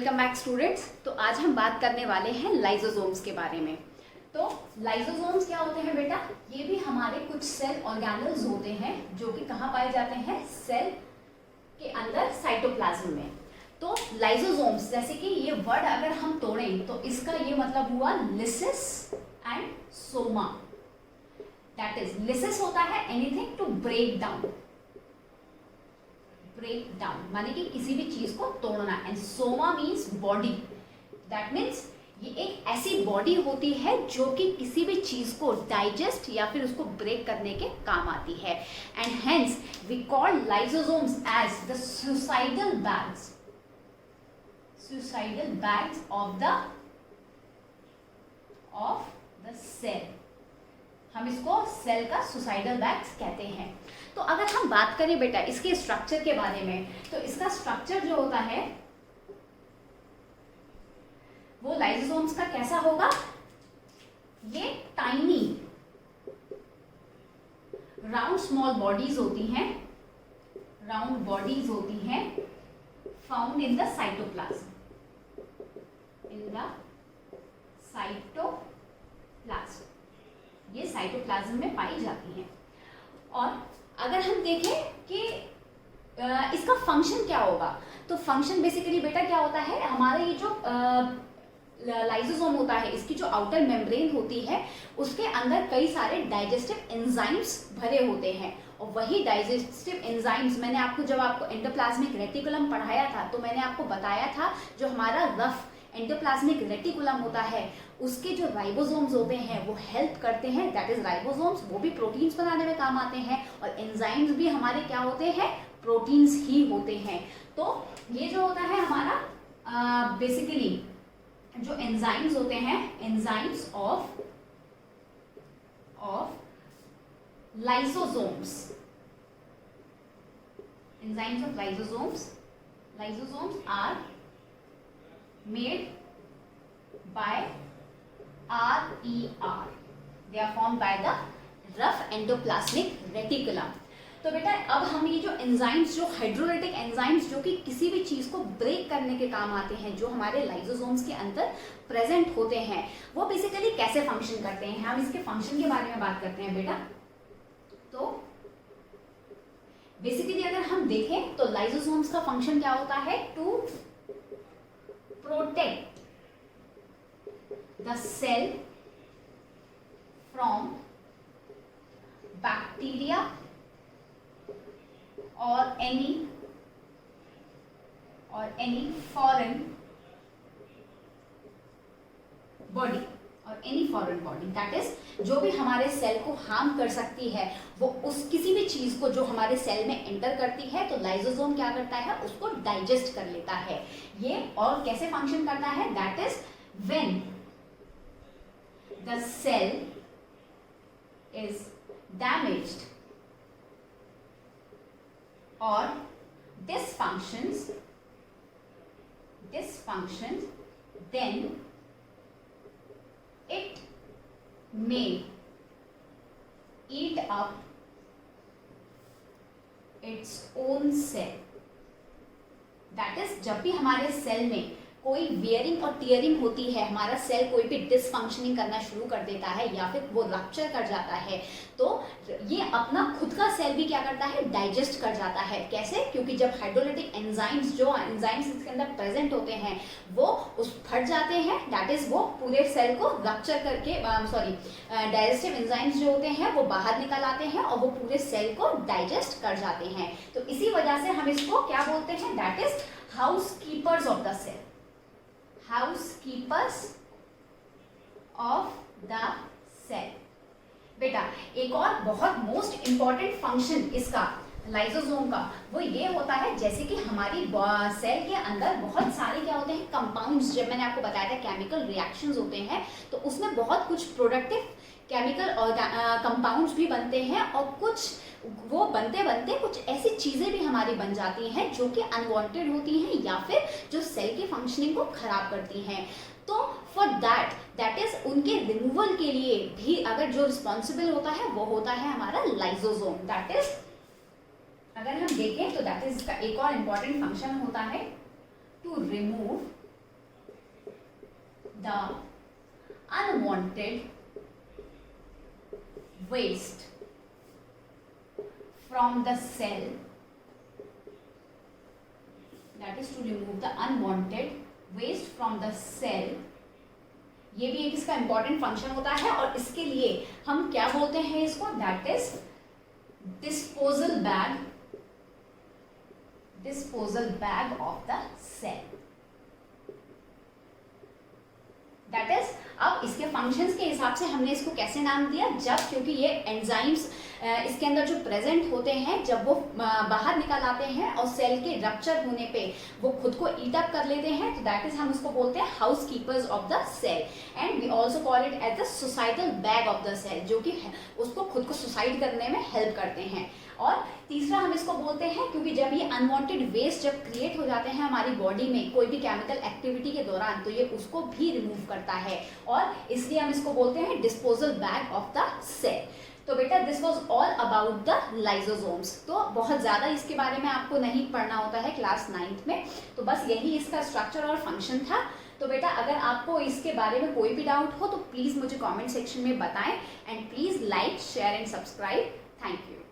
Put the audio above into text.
Welcome back students. तो आज हम बात करने वाले हैं लाइसोसोम्स के बारे में। तो लाइसोसोम्स क्या होते हैं बेटा? ये भी हमारे कुछ सेल ऑर्गेनल्स होते हैं जो कि कहाँ पाए जाते हैं? सेल के अंदर, साइटोप्लाज्म में। तो लाइसोसोम्स, जैसे कि ये वर्ड अगर हम तोड़ें तो इसका ये मतलब हुआ lysis and soma. That is, lysis होता है anything to break down, break down माने कि किसी भी चीज को तोड़ना, and soma means body. That means ये एक ऐसी बॉडी होती है जो कि किसी भी चीज को डाइजेस्ट या फिर उसको ब्रेक करने के काम आती है। And hence we call lysosomes as the suicidal bags, suicidal bags of the cell. हम इसको सेल का सुसाइडल बैग्स कहते हैं। तो अगर हम बात करें बेटा इसके स्ट्रक्चर के बारे में, तो इसका स्ट्रक्चर जो होता है वो लाइसोसोम्स का कैसा होगा? ये टाइनी राउंड स्मॉल बॉडीज होती हैं, राउंड बॉडीज होती हैं found in the cytoplasm, in the cytoplasm. ये साइटोप्लाज्म में पाई जाती हैं। और अगर हम देखें कि इसका फंक्शन क्या होगा, तो फंक्शन बेसिकली बेटा क्या होता है, हमारा ये जो लाइसोसोम होता है, इसकी जो आउटर मेम्ब्रेन होती है उसके अंदर कई सारे डाइजेस्टिव एंजाइम्स भरे होते हैं। और वही डाइजेस्टिव एंजाइम्स मैंने आपको, जब आपको एंडोप्लाज्मिक रेटिकुलम पढ़ाया था तो मैंने आपको बताया था जो हमारा रफ एंडोप्लाज्मिक रेटिकुलम होता है उसके जो राइबोसोम्स होते हैं वो हेल्प करते हैं। दैट इज राइबोसोम्स, वो भी प्रोटीन्स बनाने में काम आते हैं, और एंजाइम्स भी हमारे क्या होते हैं? प्रोटीन्स ही होते हैं। तो ये जो होता है हमारा बेसिकली जो एंजाइम्स होते हैं, enzymes of lysosomes, enzymes of lysosomes, lysosomes are made by RER. They are formed by the rough endoplasmic reticulum. तो बेटा अब हम ये जो एंजाइम्स, जो हाइड्रोलाइटिक एंजाइम्स जो कि किसी भी चीज को ब्रेक करने के काम आते हैं, जो हमारे लाइसोसोम्स के अंदर प्रेजेंट होते हैं, वो बेसिकली कैसे फंक्शन करते हैं, हम इसके फंक्शन के बारे में बात करते हैं बेटा। तो बेसिकली अगर हम देखें तो लाइसोसोम्स का फंक्शन क्या होता है? To protect the cell from bacteria or any foreign body, और any foreign body. That is जो भी हमारे सेल को हार्म कर सकती है, वो उस किसी भी चीज को जो हमारे सेल में एंटर करती है तो लाइसोसोम क्या करता है? उसको डाइजेस्ट कर लेता है ये। और कैसे फंक्शन करता है? That is when the cell is damaged और dysfunctions, then it may eat up its own cell. That is, जब भी हमारे सेल में कोई वियरिंग और टीयरिंग होती है, हमारा सेल कोई भी डिसफंक्शनिंग करना शुरू कर देता है या फिर वो रप्चर कर जाता है, तो ये अपना खुद का सेल भी क्या करता है? डाइजेस्ट कर जाता है। कैसे? क्योंकि जब हाइड्रोलाइटिक एंजाइम्स, जो एंजाइम्स इसके अंदर प्रेजेंट होते हैं वो उस फट जाते हैं, दैट इज वो पूरे सेल को रप्चर करके, डाइजेस्टिव एंजाइम्स जो होते हैं वो बाहर निकल आते हैं और वो पूरे सेल को डाइजेस्ट कर जाते हैं। तो इसी वजह से हम इसको क्या बोलते हैं? That is housekeepers of the cell, housekeepers of the cell। बेटा एक और बहुत मोस्ट इंपॉर्टेंट फंक्शन इसका, लाइसोसोम का, वो ये होता है जैसे कि हमारी सेल के अंदर बहुत सारे क्या होते हैं? कंपाउंड्स। जब मैंने आपको बताया था केमिकल रिएक्शंस होते हैं तो उसमें बहुत कुछ प्रोडक्टिव केमिकल और कंपाउंड्स भी बनते हैं, और कुछ वो बनते बनते कुछ ऐसी चीजें भी हमारी बन जाती हैं जो कि अनवांटेड होती हैं या फिर जो सेल की फंक्शनिंग को खराब करती हैं। तो फॉर दैट इज उनके रिमूवल के लिए भी अगर जो रिस्पॉन्सिबल होता है वो होता है हमारा लाइसोसोम। दैट इज अगर हम देखें तो दैट इज इसका एक और इम्पॉर्टेंट फंक्शन होता है to remove the unwanted waste from the cell, that is to remove the unwanted waste from the cell. ये भी एक इसका इंपॉर्टेंट फंक्शन होता है और इसके लिए हम क्या बोलते हैं इसको, that is disposal bag of the cell. That is, अब इसके फंक्शंस के हिसाब से हमने इसको कैसे नाम दिया, जब क्योंकि ये एंजाइम्स इसके अंदर जो प्रेजेंट होते हैं, जब वो बाहर निकल आते हैं और सेल के रप्चर होने पे वो खुद को ईट अप कर लेते हैं, तो दैट इज हम उसको बोलते हैं housekeepers of the cell. And we also call it as the suicidal bag of the cell, जो कि उसको खुद को सुसाइड करने में हेल्प करते हैं. और तीसरा हम इसको बोलते हैं, क्योंकि जब ये अनवांटेड वेस्ट जब क्रिएट हो जाते हैं हमारी बॉडी में कोई भी केमिकल एक्टिविटी के दौरान, तो ये उसको भी रिमूव करता है और इसलिए हम इसको बोलते हैं disposal bag of the cell. तो बेटा this was all about the lysosomes. तो बहुत ज़्यादा इसके बारे में आपको नहीं पढ़ना होता है क्लास 9th में, तो बस यही इसका स्ट्रक्चर और फंक्शन था. तो बेटा अगर आपको इसके बारे में कोई भी डाउट हो तो प्लीज़ मुझे कमेंट सेक्शन में बताएं and please like, share and subscribe. Thank you.